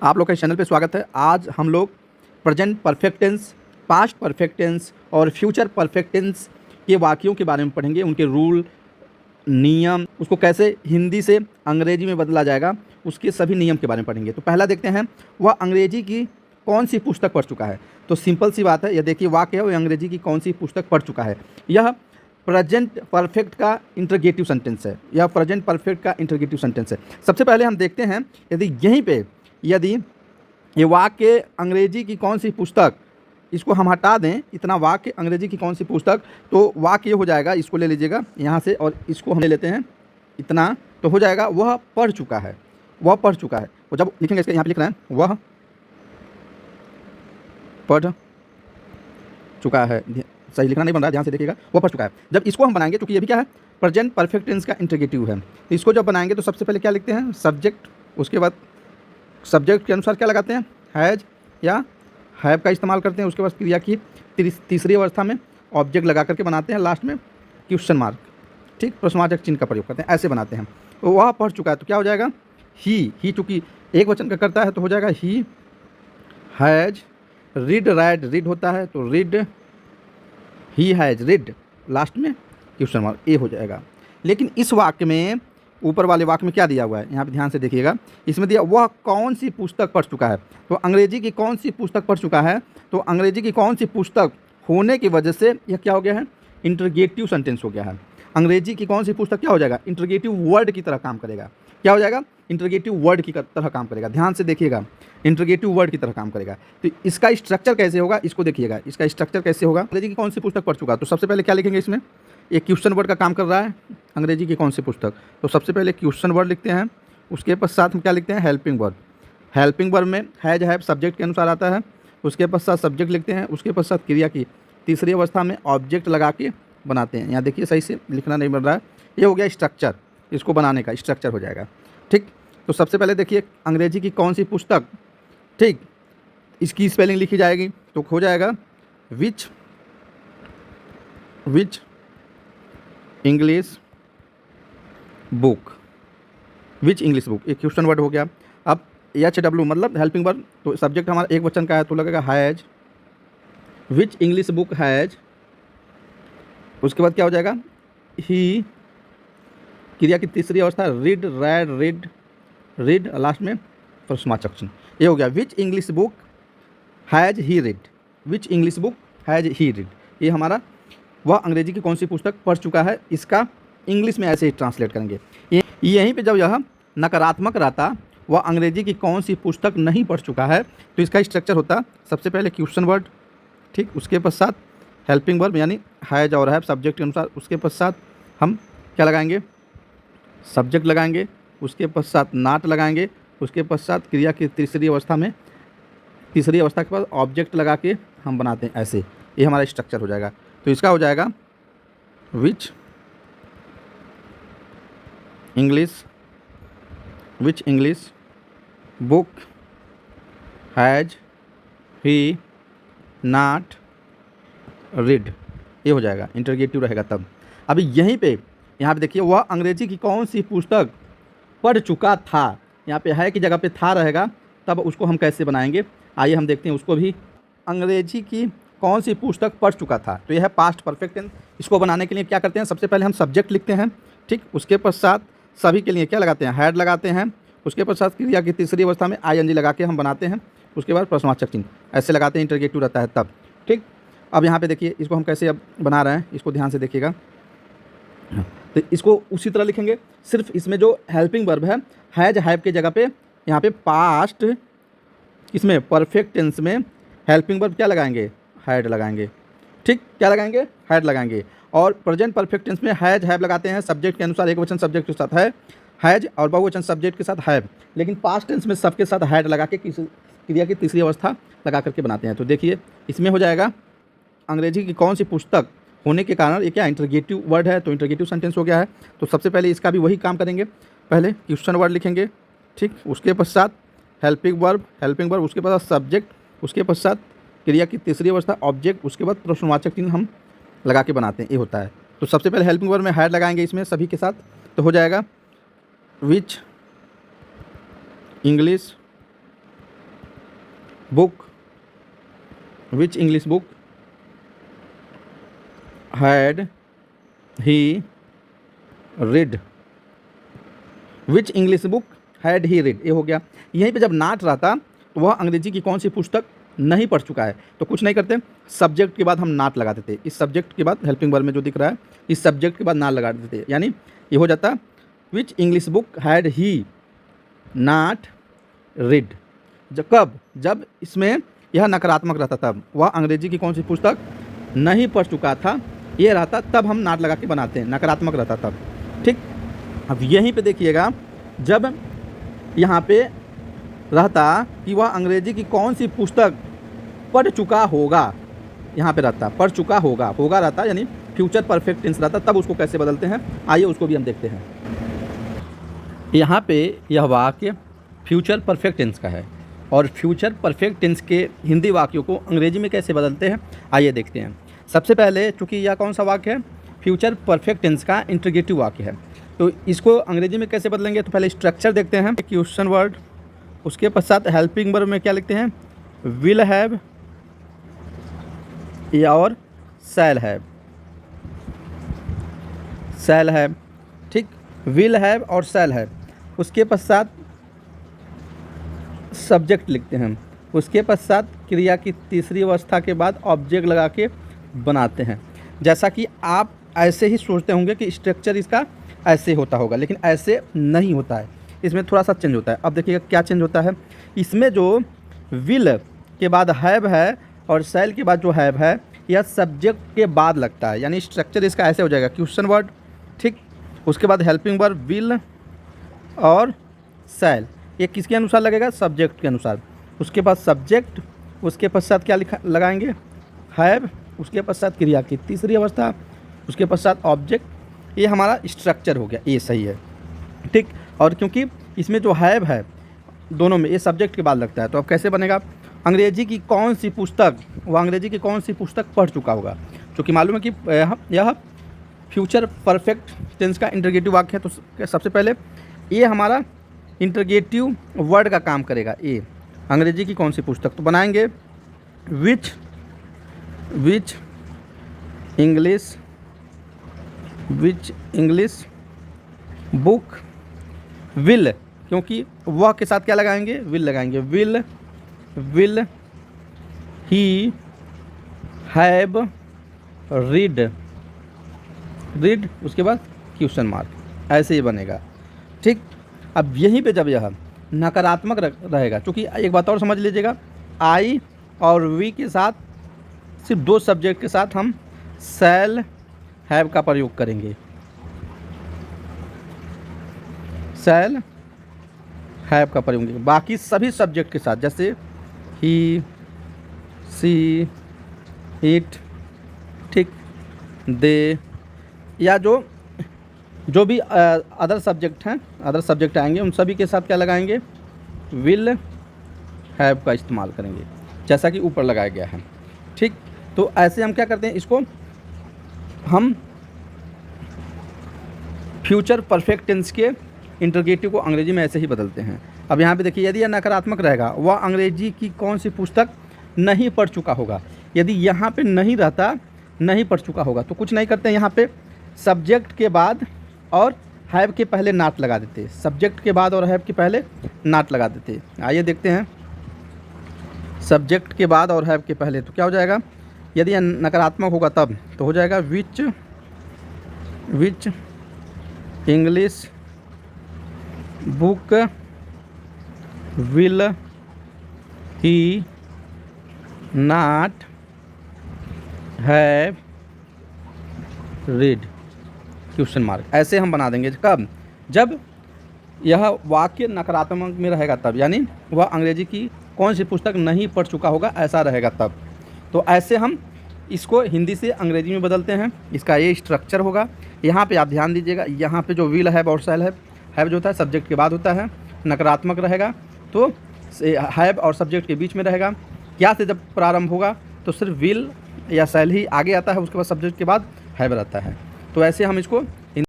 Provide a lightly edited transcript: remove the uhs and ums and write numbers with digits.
आप लोग का इस चैनल पे स्वागत है। आज हम लोग present perfect tense, past perfect tense और फ्यूचर परफेक्ट टेंस के वाक्यों के बारे में पढ़ेंगे। उनके रूल, नियम, उसको कैसे हिंदी से अंग्रेजी में बदला जाएगा, उसके सभी नियम के बारे में पढ़ेंगे। तो पहला देखते हैं, वह अंग्रेजी की कौन सी पुस्तक पढ़ चुका है। तो सिंपल सी बात है, यह देखिए वाक्य है, वह अंग्रेजी की कौन सी पुस्तक पढ़ चुका है। यह प्रेजेंट परफेक्ट का इंटरगेटिव सेंटेंस है। यह प्रेजेंट परफेक्ट का इंटरगेटिव सेंटेंस है। सबसे पहले हम देखते हैं, यदि ये वाक्य अंग्रेजी की कौन सी पुस्तक, इसको हम हटा दें, इतना वाक्य अंग्रेजी की कौन सी पुस्तक, तो वाक्य ये हो जाएगा, इसको ले लीजिएगा यहाँ से और इसको हम ले लेते हैं इतना, तो हो जाएगा वह पढ़ चुका है। वह पढ़ चुका है। तो जब लिखेंगे इसके यहाँ पे लिख रहे हैं वह पढ़ चुका है, सही लिखना नहीं बन रहा है, ध्यान से देखिएगा, वह पढ़ चुका है। जब इसको हम बनाएंगे, क्योंकि ये भी क्या है, प्रेजेंट परफेक्ट टेंस का इंटरगेटिव है, तो इसको जब बनाएंगे तो सबसे पहले क्या लिखते हैं, सब्जेक्ट, उसके बाद सब्जेक्ट के अनुसार क्या लगाते हैं, हैज या हैव का इस्तेमाल करते हैं। उसके बाद क्रिया की तीसरी अवस्था में ऑब्जेक्ट लगा करके बनाते हैं, लास्ट में क्वेश्चन मार्क, ठीक, प्रश्नवाचक चिन्ह का प्रयोग करते हैं, ऐसे बनाते हैं। तो वह पढ़ चुका है, तो क्या हो जाएगा, ही चूँकि एक वचन का करता है तो हो जाएगा ही हैज रीड, रीड होता है तो read, he has read, last में क्वेश्चन मार्क, ए हो जाएगा। लेकिन इस वाक्य में, ऊपर वाले वाक्य में क्या दिया हुआ है, यहाँ पे ध्यान से देखिएगा, इसमें दिया वह कौन सी पुस्तक पढ़ चुका है। तो अंग्रेजी की कौन सी पुस्तक पढ़ चुका है, तो अंग्रेजी की कौन सी पुस्तक होने की वजह से यह क्या हो गया है, इंटरगेटिव सेंटेंस हो गया है। अंग्रेजी की कौन सी पुस्तक क्या हो जाएगा, इंटरगेटिव वर्ड की तरह काम करेगा। क्या हो जाएगा, इंटरगेटिव वर्ड की तरह काम करेगा। ध्यान से देखिएगा, इंटरगेटिव वर्ड की तरह काम करेगा। तो इसका स्ट्रक्चर कैसे होगा, इसको देखिएगा, इसका स्ट्रक्चर कैसे होगा। अंग्रेजी की कौन सी पुस्तक पढ़ चुका, तो सबसे पहले क्या लिखेंगे, इसमें एक क्वेश्चन वर्ड का काम कर रहा है, अंग्रेजी की कौन सी पुस्तक, तो सबसे पहले क्वेश्चन वर्ड लिखते हैं। उसके पश्चात हम क्या लिखते हैं, हेल्पिंग वर्ड। हेल्पिंग वर्ड में हैज हैव सब्जेक्ट के अनुसार आता है, उसके पश्चात सब्जेक्ट लिखते हैं, उसके पश्चात क्रिया की तीसरी अवस्था में ऑब्जेक्ट लगा के बनाते हैं। यहाँ देखिए, सही से लिखना नहीं बन रहा है, ये हो गया स्ट्रक्चर, इसको बनाने का स्ट्रक्चर हो जाएगा, ठीक। तो सबसे पहले देखिए, अंग्रेजी की कौन सी पुस्तक, ठीक, इसकी स्पेलिंग लिखी जाएगी, तो हो जाएगा which English book, which English book, एक क्वेश्चन वर्ड हो गया। अब HW मतलब हेल्पिंग वर्ड, तो सब्जेक्ट हमारा एक वचन का है तो लगेगा has, which English book has, उसके बाद क्या हो जाएगा, ही, क्रिया की तीसरी अवस्था रीड, रीड, लास्ट में प्रश्नवाचक चिन्ह, ये हो गया which English book has he read, which English book has he read. ये हमारा वह अंग्रेजी की कौन सी पुस्तक पढ़ चुका है, इसका इंग्लिश में ऐसे ही ट्रांसलेट करेंगे। यहीं पे जब यह नकारात्मक रहता, वह अंग्रेजी की कौन सी पुस्तक नहीं पढ़ चुका है, तो इसका स्ट्रक्चर होता, सबसे पहले क्वेश्चन वर्ड, ठीक, उसके पश्चात हेल्पिंग वर्ब यानी हैज और हैव सब्जेक्ट के अनुसार, उसके पश्चात हम क्या लगाएंगे, सब्जेक्ट लगाएंगे, उसके पश्चात नाट लगाएंगे, उसके पश्चात क्रिया की तीसरी अवस्था के बाद ऑब्जेक्ट लगा के हम बनाते हैं, ऐसे ये हमारा स्ट्रक्चर हो जाएगा। तो इसका हो जाएगा which English book has he not read, ये हो जाएगा, इंटरगेटिव रहेगा तब। अभी यहीं पे, यहाँ पे देखिए, वह अंग्रेजी की कौन सी पुस्तक पढ़ चुका था, यहाँ पे है की जगह पे था रहेगा, तब उसको हम कैसे बनाएंगे, आइए हम देखते हैं उसको भी। अंग्रेजी की कौन सी पुस्तक पढ़ चुका था, तो यह है पास्ट परफेक्ट टेंस। इसको बनाने के लिए क्या करते हैं, सबसे पहले हम सब्जेक्ट लिखते हैं, ठीक, उसके पश्चात सभी के लिए क्या लगाते हैं, हैड लगाते हैं, उसके पश्चात क्रिया की तीसरी अवस्था में ING लगा के हम बनाते हैं, उसके बाद प्रश्नवाचक चिन्ह ऐसे लगाते हैं, इंटरगेटिव रहता है तब, ठीक। अब यहाँ पे देखिए, इसको हम कैसे अब बना रहे हैं, इसको ध्यान से देखिएगा। तो इसको उसी तरह लिखेंगे, सिर्फ इसमें जो हेल्पिंग वर्ब है, हैज हैव के जगह पे यहाँ पे पास्ट, इसमें परफेक्ट टेंस में हेल्पिंग वर्ब क्या लगाएंगे, हैड लगाएंगे, ठीक, क्या लगाएंगे, हैड लगाएंगे। और प्रेजेंट परफेक्ट टेंस में हैज हैव लगाते हैं, सब्जेक्ट के अनुसार, एक वचन सब्जेक्ट के साथ है हैज और बहुवचन सब्जेक्ट के साथ हैव, लेकिन पास्ट टेंस में सबके साथ हैड लगा के क्रिया की तीसरी अवस्था लगा करके बनाते हैं। तो देखिए, इसमें हो जाएगा अंग्रेजी की कौन सी पुस्तक होने के कारण, ये क्या इंटरगेटिव वर्ड है, तो इंटरगेटिव सेंटेंस हो गया है। तो सबसे पहले इसका भी वही काम करेंगे, पहले क्वेश्चन वर्ड लिखेंगे, ठीक, उसके पश्चात हेल्पिंग वर्ब, उसके पश्चात सब्जेक्ट, उसके पश्चात क्रिया की तीसरी अवस्था ऑब्जेक्ट, उसके बाद प्रश्नवाचक चिन्ह हम लगा के बनाते हैं, ये होता है। तो सबसे पहले हेल्पिंग वर्ब में हैड लगाएंगे इसमें सभी के साथ, तो हो जाएगा which English book, which English book had he read, which English book had he read, ये हो गया। यहीं पे जब नाट रहता तो वह अंग्रेजी की कौन सी पुस्तक नहीं पढ़ चुका है, तो कुछ नहीं करते, सब्जेक्ट के बाद हम नाट लगा देते। इस सब्जेक्ट के बाद हेल्पिंग वर्ब में जो दिख रहा है, इस सब्जेक्ट के बाद नाट लगा देते, यानी ये हो जाता which English book had he not read. जब इसमें यह नकारात्मक रहता तब वह अंग्रेजी की कौन सी पुस्तक नहीं पढ़ चुका था, ये रहता तब हम नाट लगा के बनाते हैं, नकारात्मक रहता तब। ठीक, अब यहीं पे देखिएगा, जब यहाँ पे रहता कि वह अंग्रेजी की कौन सी पुस्तक पढ़ चुका होगा, यहाँ पे रहता पढ़ चुका होगा रहता, यानी फ्यूचर परफेक्ट टेंस रहता, तब उसको कैसे बदलते हैं आइए उसको भी हम देखते हैं। यहाँ पे यह वाक्य फ्यूचर परफेक्ट टेंस का है और फ्यूचर परफेक्ट टेंस के हिंदी वाक्यों को अंग्रेजी में कैसे बदलते हैं आइए देखते हैं। सबसे पहले चूँकि यह कौन सा वाक्य है, फ्यूचर परफेक्ट टेंस का इंटरगेटिव वाक्य है, तो इसको अंग्रेजी में कैसे बदलेंगे। तो पहले स्ट्रक्चर देखते हैं, क्वेश्चन वर्ड, उसके पश्चात हेल्पिंग वर्ब में क्या लिखते हैं, विल हैव और शैल हैव, ठीक, विल हैव और शैल हैव। उसके पश्चात सब्जेक्ट लिखते हैं, उसके पश्चात क्रिया की तीसरी अवस्था के बाद ऑब्जेक्ट लगा के बनाते हैं। जैसा कि आप ऐसे ही सोचते होंगे कि स्ट्रक्चर इसका ऐसे होता होगा, लेकिन ऐसे नहीं होता है, इसमें थोड़ा सा चेंज होता है। अब देखिएगा क्या चेंज होता है, इसमें जो विल के बाद हैव है और शैल के बाद जो हैव है यह सब्जेक्ट के बाद लगता है, यानी स्ट्रक्चर इसका ऐसे हो जाएगा, क्वेश्चन वर्ड, ठीक, उसके बाद हेल्पिंग वर्ब विल और शैल, ये किसके अनुसार लगेगा, सब्जेक्ट के अनुसार। उसके बाद सब्जेक्ट, उसके पश्चात क्या लिखा लगाएंगे, हैव, उसके पश्चात क्रिया की तीसरी अवस्था, उसके पश्चात ऑब्जेक्ट। ये हमारा स्ट्रक्चर हो गया, ये सही है, ठीक। और क्योंकि इसमें जो हैव है दोनों में ये सब्जेक्ट के बाद लगता है, तो अब कैसे बनेगा, अंग्रेजी की कौन सी पुस्तक, वह अंग्रेजी की कौन सी पुस्तक पढ़ चुका होगा। क्योंकि मालूम है कि यह फ्यूचर परफेक्ट टेंस का इंटरगेटिव वाक्य है, तो सबसे पहले ये हमारा इंटरगेटिव वर्ड का काम करेगा। ये अंग्रेजी की कौन सी पुस्तक, तो बनाएंगे विच इंग्लिश बुक विल, क्योंकि वह के साथ क्या लगाएंगे, विल लगाएंगे, विल ही हैव रीड, उसके बाद क्वेश्चन मार्क, ऐसे ही बनेगा, ठीक। अब यहीं पे जब यह नकारात्मक रहेगा, क्योंकि एक बात और समझ लीजिएगा, आई और वी के साथ सिर्फ दो सब्जेक्ट के साथ हम शैल हैव का प्रयोग करेंगे, शैल हैव का प्रयोग करेंगे। बाकी सभी सब्जेक्ट के साथ जैसे ही, सी, इट, ठीक, दे, या जो भी अदर सब्जेक्ट हैं, अदर सब्जेक्ट आएंगे, उन सभी के साथ क्या लगाएंगे, विल हैव का इस्तेमाल करेंगे, जैसा कि ऊपर लगाया गया है, ठीक। तो ऐसे हम क्या करते हैं, इसको हम फ्यूचर परफेक्ट टेंस के इंटरगेटिव को अंग्रेजी में ऐसे ही बदलते हैं। अब यहाँ पे देखिए, यदि यह नकारात्मक रहेगा, वह अंग्रेजी की कौन सी पुस्तक नहीं पढ़ चुका होगा। यदि यहाँ पे नहीं रहता, नहीं पढ़ चुका होगा, तो कुछ नहीं करते, यहाँ पे सब्जेक्ट के बाद और हैव के पहले नाट लगा देते, सब्जेक्ट के बाद और हैव के पहले नाट लगा देते। आइए देखते हैं, सब्जेक्ट के बाद और हैव के पहले, तो क्या हो जाएगा, यदि यह नकारात्मक होगा तब तो हो जाएगा which English book will he not have read, question mark, ऐसे हम बना देंगे। कब, जब यह वाक्य नकारात्मक में रहेगा तब, यानी वह अंग्रेजी की कौन सी पुस्तक नहीं पढ़ चुका होगा, ऐसा रहेगा तब। तो ऐसे हम इसको हिंदी से अंग्रेजी में बदलते हैं, इसका ये स्ट्रक्चर होगा। यहाँ पे आप ध्यान दीजिएगा, यहाँ पे जो विल हैव और शैल हैव जो होता है सब्जेक्ट के बाद होता है, नकारात्मक रहेगा, तो हैव और सब्जेक्ट के बीच में रहेगा। क्या से जब प्रारंभ होगा तो सिर्फ विल या शैल ही आगे आता है, उसके बाद सब्जेक्ट के बाद हैव रहता है। तो ऐसे हम इसको